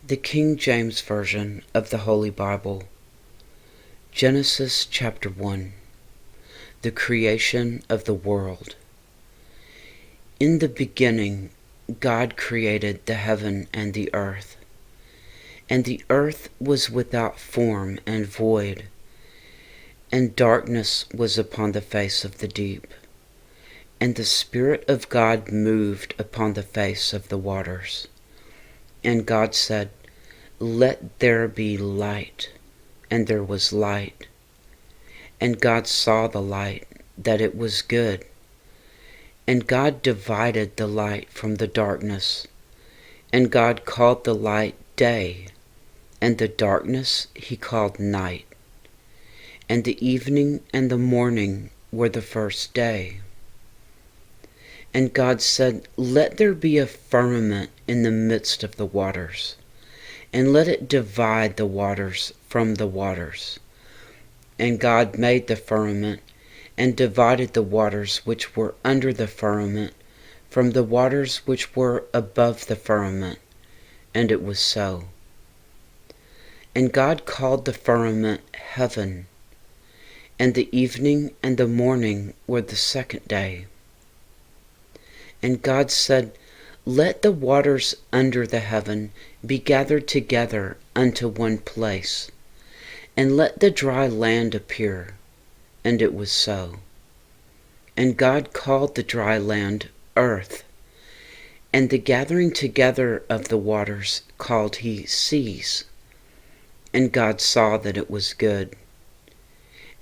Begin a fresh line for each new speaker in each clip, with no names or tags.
The King James Version of the Holy Bible. Genesis chapter 1. The creation of the world. In the beginning, God created the heaven and the earth. And the earth was without form and void, and darkness was upon the face of the deep. And the Spirit of God moved upon the face of the waters. And God said, "Let there be light," and there was light. And God saw the light, that it was good. And God divided the light from the darkness. And God called the light day, and the darkness he called night. And the evening and the morning were the first day. And God said, "Let there be a firmament in the midst of the waters, and let it divide the waters from the waters." And God made the firmament, and divided the waters which were under the firmament from the waters which were above the firmament. And it was so. And God called the firmament heaven. And the evening and the morning were the second day. And God said, "Let the waters under the heaven be gathered together unto one place, and let the dry land appear." And it was so. And God called the dry land earth, and the gathering together of the waters called he seas. And God saw that it was good.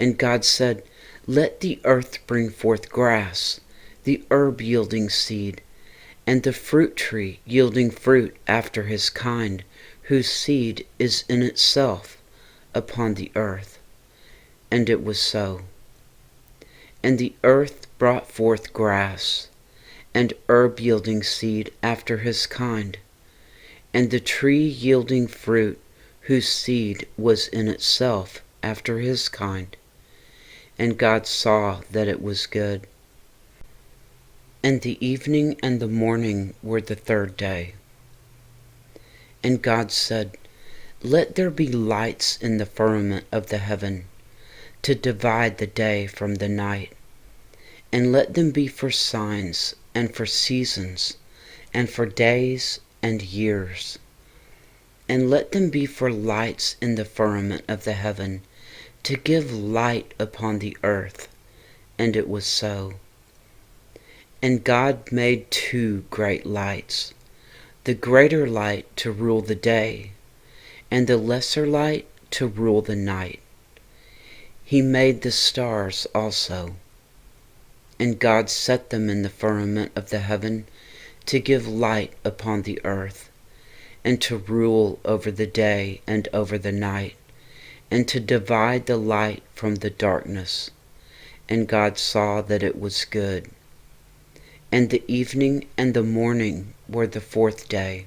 And God said, "Let the earth bring forth grass, the herb yielding seed, and the fruit tree yielding fruit after his kind, whose seed is in itself upon the earth." And it was so. And the earth brought forth grass, and herb yielding seed after his kind, and the tree yielding fruit, whose seed was in itself after his kind. And God saw that it was good. And the evening and the morning were the third day. And God said, "Let there be lights in the firmament of the heaven, to divide the day from the night, and let them be for signs, and for seasons, and for days and years. And let them be for lights in the firmament of the heaven, to give light upon the earth." And it was so. And God made two great lights, the greater light to rule the day, and the lesser light to rule the night. He made the stars also. And God set them in the firmament of the heaven to give light upon the earth, and to rule over the day and over the night, and to divide the light from the darkness. And God saw that it was good. And the evening and the morning were the fourth day.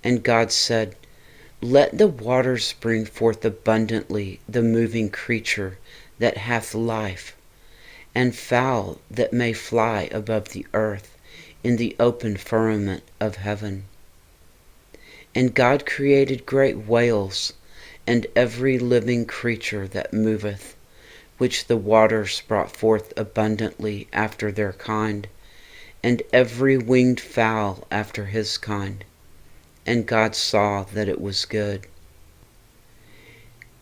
And God said, "Let the waters bring forth abundantly the moving creature that hath life, and fowl that may fly above the earth in the open firmament of heaven." And God created great whales, and every living creature that moveth, which the waters brought forth abundantly after their kind, and every winged fowl after his kind. And God saw that it was good.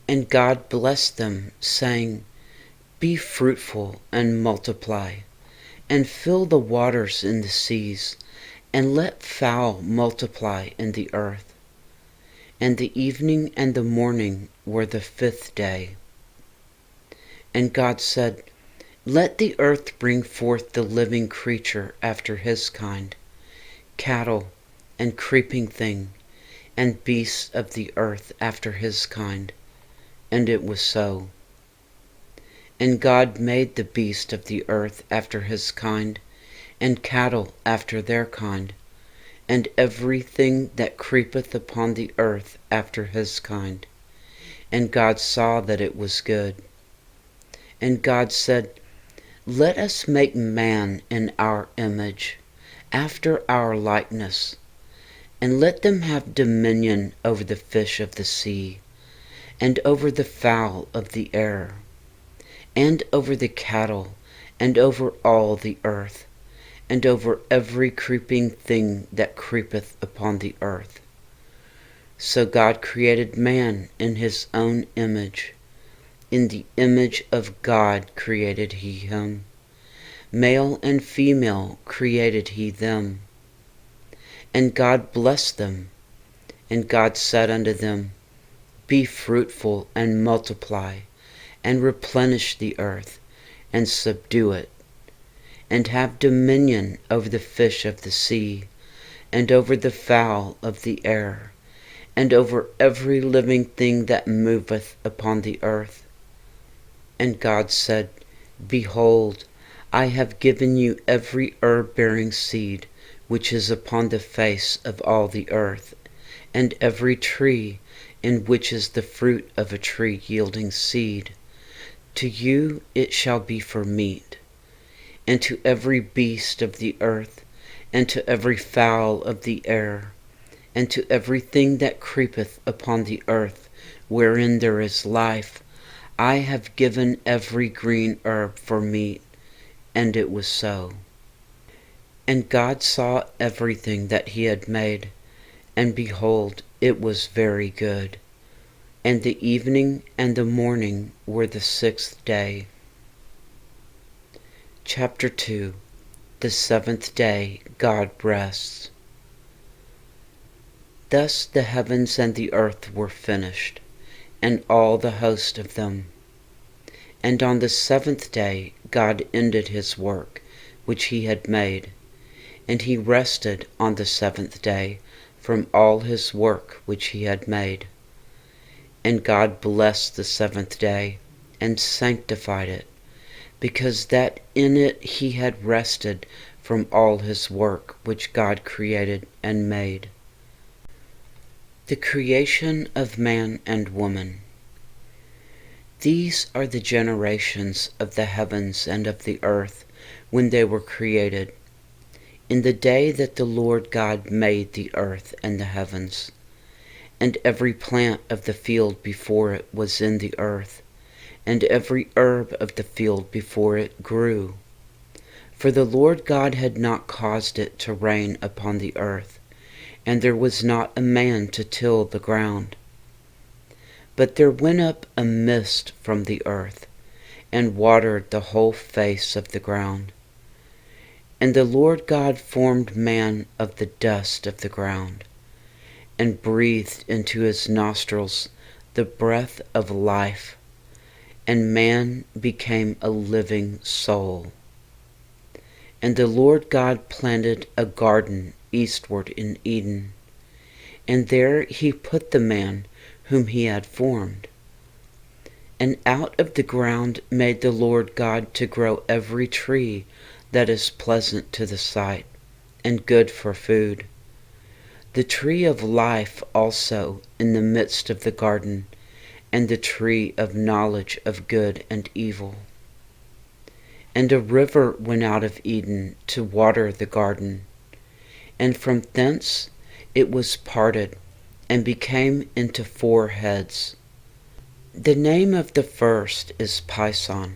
And God blessed them, saying, "Be fruitful and multiply, and fill the waters in the seas, and let fowl multiply in the earth." And the evening and the morning were the fifth day. And God said, "Let the earth bring forth the living creature after his kind, cattle, and creeping thing, and beasts of the earth after his kind." And it was so. And God made the beast of the earth after his kind, and cattle after their kind, and everything that creepeth upon the earth after his kind. And God saw that it was good. And God said, "Let us make man in our image, after our likeness, And let them have dominion over the fish of the sea, and over the fowl of the air, and over the cattle, and over all the earth, and over every creeping thing that creepeth upon the earth. So God created man in his own image. In the image of God created he him. Male and female created he them. And God blessed them. And God said unto them, Be fruitful and multiply, and replenish the earth, and subdue it, and have dominion over the fish of the sea, and over the fowl of the air, and over every living thing that moveth upon the earth. And God said, Behold, I have given you every herb-bearing seed which is upon the face of all the earth, and every tree in which is the fruit of a tree yielding seed. To you it shall be for meat, and to every beast of the earth, and to every fowl of the air, and to everything that creepeth upon the earth, wherein there is life, I have given every green herb for meat. And it was so. And God saw everything that he had made, and behold, it was very good. And the evening and the morning were the 6th day. Chapter 2. The 7th day God rests. Thus the heavens and the earth were finished, and all the host of them. And on the 7th day God ended his work which he had made, and he rested on the 7th day from all his work which he had made. And God blessed the 7th day, and sanctified it, because that in it he had rested from all his work which God created and made. The creation of man and woman. These are the generations of the heavens and of the earth when they were created, in the day that the Lord God made the earth and the heavens. And every plant of the field before it was in the earth, and every herb of the field before it grew. For the Lord God had not caused it to rain upon the earth, and there was not a man to till the ground. But there went up a mist from the earth, and watered the whole face of the ground. And the Lord God formed man of the dust of the ground, and breathed into his nostrils the breath of life, and man became a living soul. And the Lord God planted a garden eastward in Eden, and there he put the man whom he had formed. And out of the ground made the Lord God to grow every tree that is pleasant to the sight, and good for food. The tree of life also in the midst of the garden, and the tree of knowledge of good and evil. And a river went out of Eden to water the garden, and from thence it was parted, and became into 4 heads. The name of the first is Pison.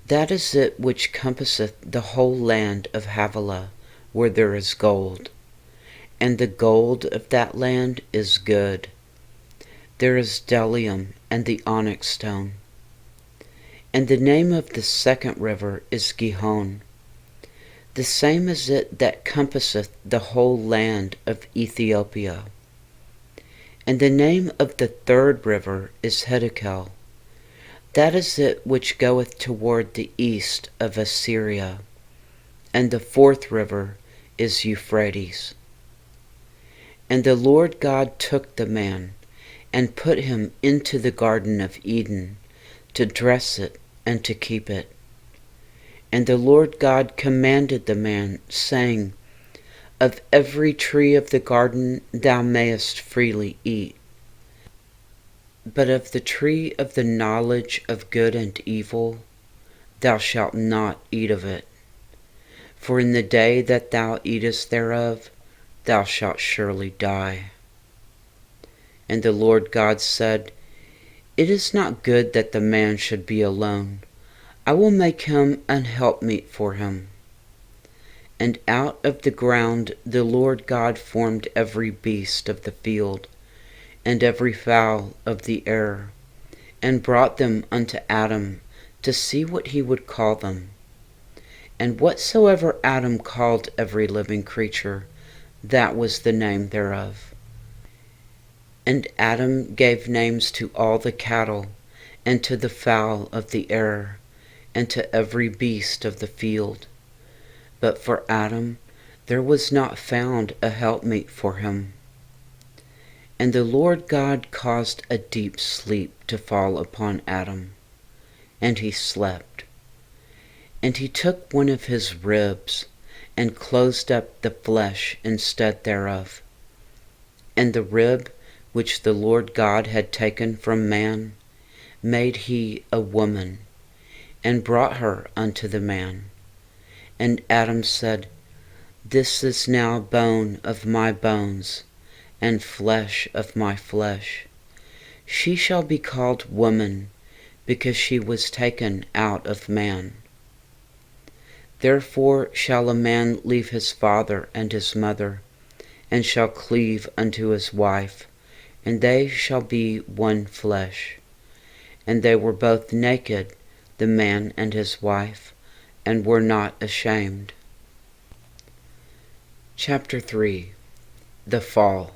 That is it which compasseth the whole land of Havilah, where there is gold. And the gold of that land is good. There is bdellium and the onyx stone. And the name of the second river is Gihon. The same is it that compasseth the whole land of Ethiopia. And the name of the third river is Hiddekel. That is it which goeth toward the east of Assyria. And the fourth river is Euphrates. And the Lord God took the man, and put him into the garden of Eden, to dress it and to keep it. And the Lord God commanded the man, saying, Of every tree of the garden thou mayest freely eat, but of the tree of the knowledge of good and evil thou shalt not eat of it. For in the day that thou eatest thereof, thou shalt surely die. And the Lord God said, It is not good that the man should be alone. I will make him an helpmeet for him. And out of the ground the Lord God formed every beast of the field, and every fowl of the air, and brought them unto Adam, to see what he would call them. And whatsoever Adam called every living creature, that was the name thereof. And Adam gave names to all the cattle, and to the fowl of the air, and to every beast of the field. But for Adam there was not found a helpmeet for him. And the Lord God caused a deep sleep to fall upon Adam, and he slept. And he took one of his ribs, and closed up the flesh instead thereof. And the rib which the Lord God had taken from man made he a woman, and brought her unto the man. And Adam said, This is now bone of my bones, and flesh of my flesh. She shall be called woman, because she was taken out of man. Therefore shall a man leave his father and his mother, and shall cleave unto his wife, and they shall be one flesh. And they were both naked, the man and his wife, and were not ashamed. Chapter 3. The Fall.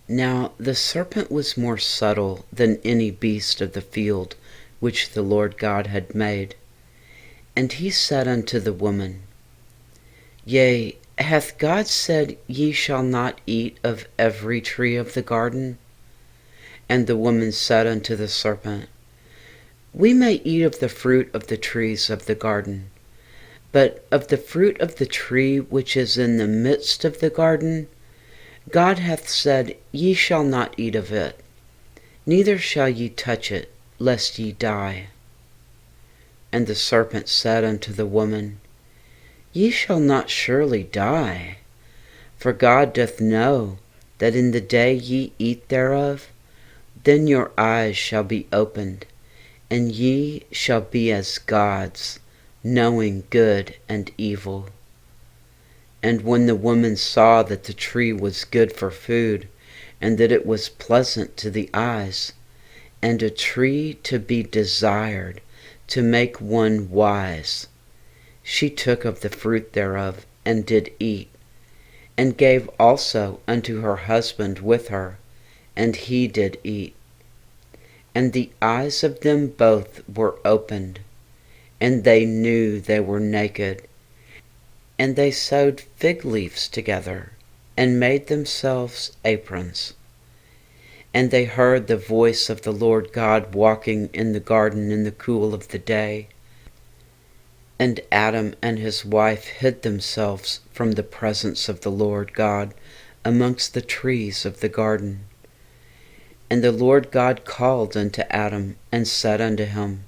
Now the serpent was more subtle than any beast of the field which the Lord God had made. And he said unto the woman, Yea, hath God said, Ye shall not eat of every tree of the garden? And the woman said unto the serpent, We may eat of the fruit of the trees of the garden, but of the fruit of the tree which is in the midst of the garden, God hath said, Ye shall not eat of it, neither shall ye touch it, lest ye die. And the serpent said unto the woman, Ye shall not surely die, for God doth know that in the day ye eat thereof, then your eyes shall be opened, and ye shall be as gods, knowing good and evil. And when the woman saw that the tree was good for food, and that it was pleasant to the eyes, and a tree to be desired, to make one wise, she took of the fruit thereof, and did eat, and gave also unto her husband with her, and he did eat. And the eyes of them both were opened, and they knew they were naked. And they sewed fig leaves together, and made themselves aprons. And they heard the voice of the Lord God walking in the garden in the cool of the day. And Adam and his wife hid themselves from the presence of the Lord God amongst the trees of the garden. And the Lord God called unto Adam, and said unto him,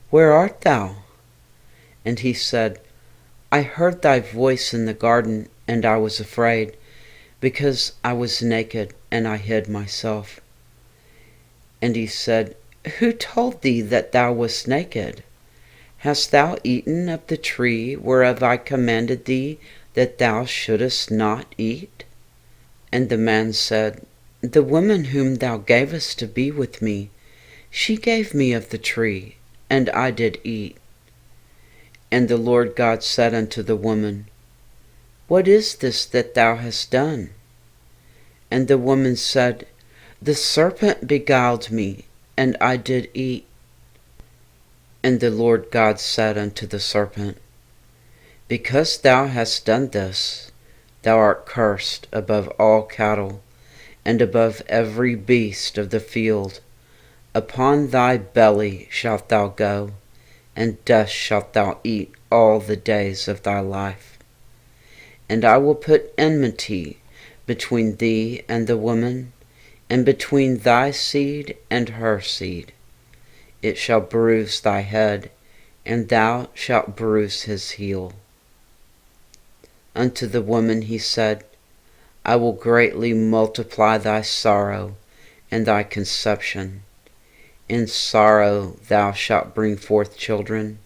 Where art thou? And he said, I heard thy voice in the garden, and I was afraid, because I was naked, and I hid myself. And he said, Who told thee that thou wast naked? Hast thou eaten of the tree whereof I commanded thee that thou shouldest not eat? And the man said, The woman whom thou gavest to be with me, she gave me of the tree, and I did eat. And the Lord God said unto the woman, What is this that thou hast done? And the woman said, The serpent beguiled me, and I did eat. And the Lord God said unto the serpent, Because thou hast done this, thou art cursed above all cattle, and above every beast of the field. Upon thy belly shalt thou go, and dust shalt thou eat all the days of thy life. And I will put enmity between thee and the woman, and between thy seed and her seed. It shall bruise thy head, and thou shalt bruise his heel. Unto the woman he said, I will greatly multiply thy sorrow and thy conception. In sorrow thou shalt bring forth children,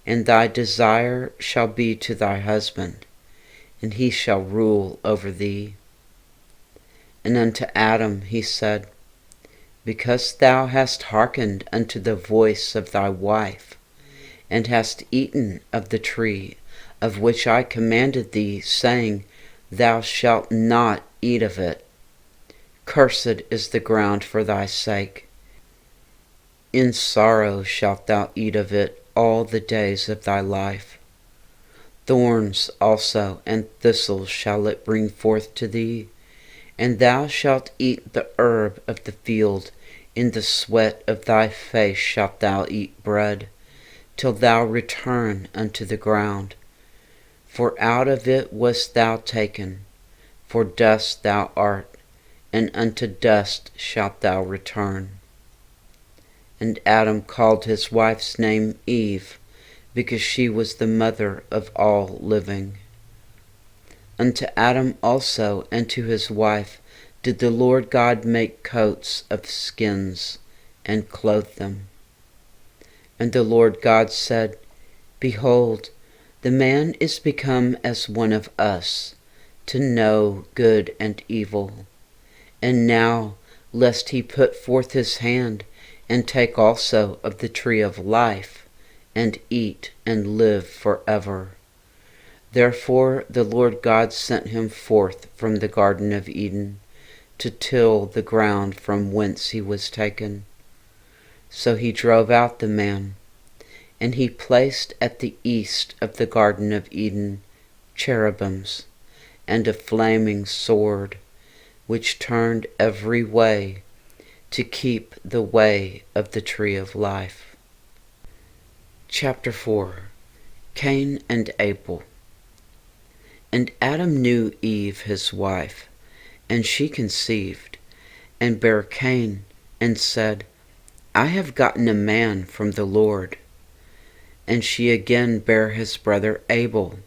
and thy desire shall be to thy husband, and he shall rule over thee. And unto Adam he said, Because thou hast hearkened unto the voice of thy wife, and hast eaten of the tree of which I commanded thee, saying, Thou shalt not eat of it. Cursed is the ground for thy sake. In sorrow shalt thou eat of it all the days of thy life. Thorns also and thistles shall it bring forth to thee, and thou shalt eat the herb of the field. In the sweat of thy face shalt thou eat bread, till thou return unto the ground. For out of it wast thou taken, for dust thou art, and unto dust shalt thou return. And Adam called his wife's name Eve, because she was the mother of all living. Unto Adam also and to his wife did the Lord God make coats of skins, and clothe them. And the Lord God said, Behold, the man is become as one of us, to know good and evil. And now, lest he put forth his hand, and take also of the tree of life, and eat and live forever. Therefore the Lord God sent him forth from the Garden of Eden, to till the ground from whence he was taken. So he drove out the man, and he placed at the east of the Garden of Eden cherubims, and a flaming sword, which turned every way, to keep the way of the tree of life. Chapter 4. Cain and Abel. And Adam knew Eve his wife, and she conceived, and bare Cain, and said, I have gotten a man from the Lord. And she again bare his brother Abel.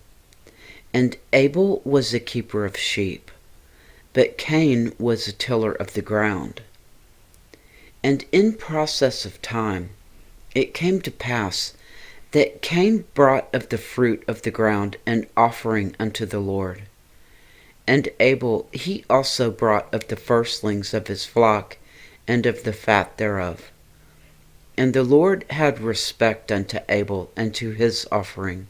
And Abel was a keeper of sheep, but Cain was a tiller of the ground. And in process of time it came to pass that Cain brought of the fruit of the ground an offering unto the Lord. And Abel he also brought of the firstlings of his flock, and of the fat thereof. And the Lord had respect unto Abel and to his offering,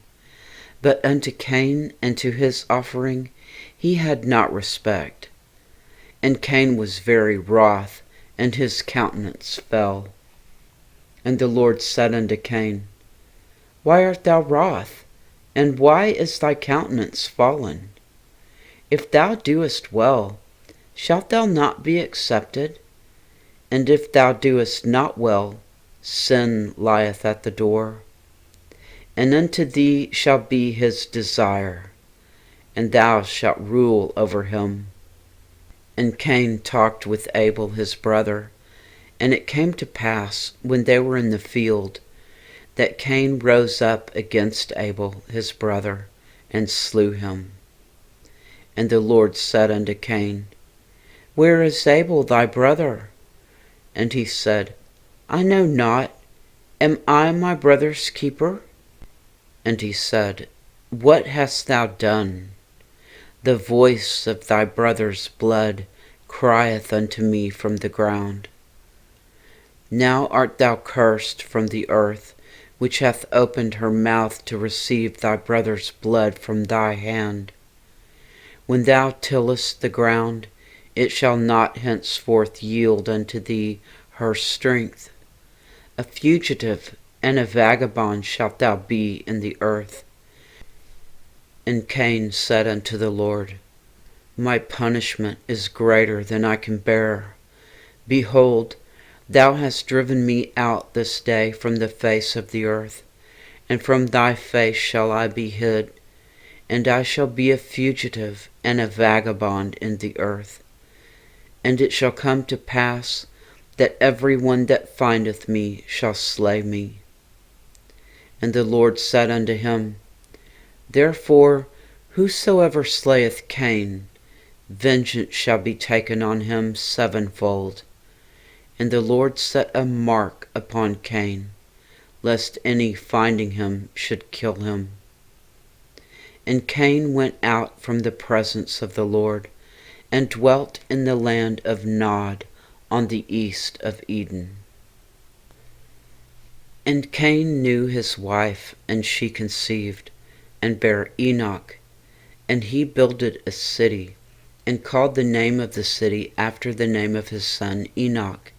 but unto Cain and to his offering he had not respect. And Cain was very wroth, and his countenance fell. And the Lord said unto Cain, Why art thou wroth, and why is thy countenance fallen? If thou doest well, shalt thou not be accepted? And if thou doest not well, sin lieth at the door. And unto thee shall be his desire, and thou shalt rule over him. And Cain talked with Abel his brother, and it came to pass, when they were in the field, that Cain rose up against Abel his brother, and slew him. And the Lord said unto Cain, Where is Abel thy brother? And he said, I know not. Am I my brother's keeper? And he said, What hast thou done? The voice of thy brother's blood crieth unto me from the ground. Now art thou cursed from the earth, which hath opened her mouth to receive thy brother's blood from thy hand. When thou tillest the ground, it shall not henceforth yield unto thee her strength. A fugitive and a vagabond shalt thou be in the earth. And Cain said unto the Lord, My punishment is greater than I can bear. Behold, thou hast driven me out this day from the face of the earth, and from thy face shall I be hid, and I shall be a fugitive and a vagabond in the earth. And it shall come to pass that every one that findeth me shall slay me. And the Lord said unto him, Therefore Whosoever slayeth Cain, vengeance shall be taken on him sevenfold. And the Lord set a mark upon Cain, lest any finding him should kill him. And Cain went out from the presence of the Lord, and dwelt in the land of Nod, on the east of Eden. And Cain knew his wife, and she conceived, and bare Enoch. And he builded a city, and called the name of the city after the name of his son Enoch.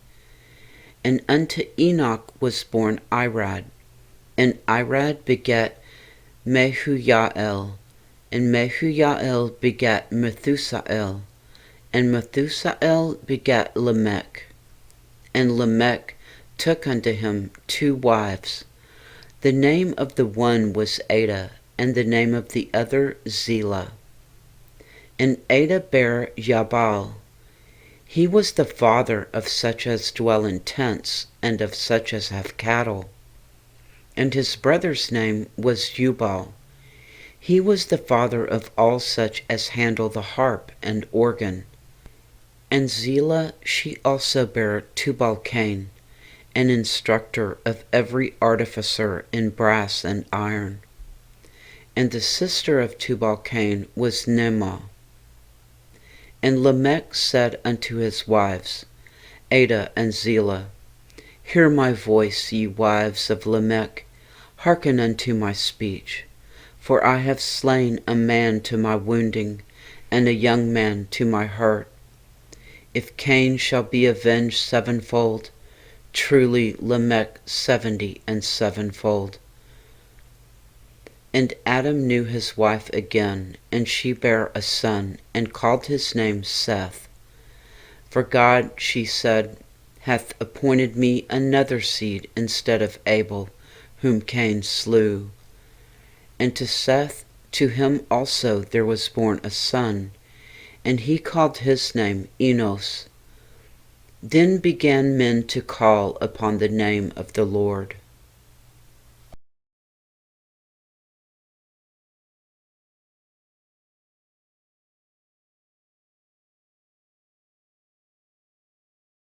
And unto Enoch was born Irad, and Irad begat Mehujael, and Mehujael begat Methusael, and Methusael begat Lamech. And Lamech took unto him 2 wives. The name of the one was Ada, and the name of the other Zillah. And Ada bare Jabal. He was the father of such as dwell in tents, and of such as have cattle. And his brother's name was Jubal. He was the father of all such as handle the harp and organ. And Zillah she also bare Tubal-Cain, an instructor of every artificer in brass and iron. And the sister of Tubal-Cain was Nemah. And Lamech said unto his wives, Ada and Zillah, Hear my voice, ye wives of Lamech, hearken unto my speech. For I have slain a man to my wounding, and a young man to my hurt. If Cain shall be avenged sevenfold, truly Lamech 70 and sevenfold. And Adam knew his wife again, and she bare a son, and called his name Seth. For God, she said, hath appointed me another seed instead of Abel, whom Cain slew. And to Seth, to him also there was born a son, and he called his name Enos. Then began men to call upon the name of the Lord.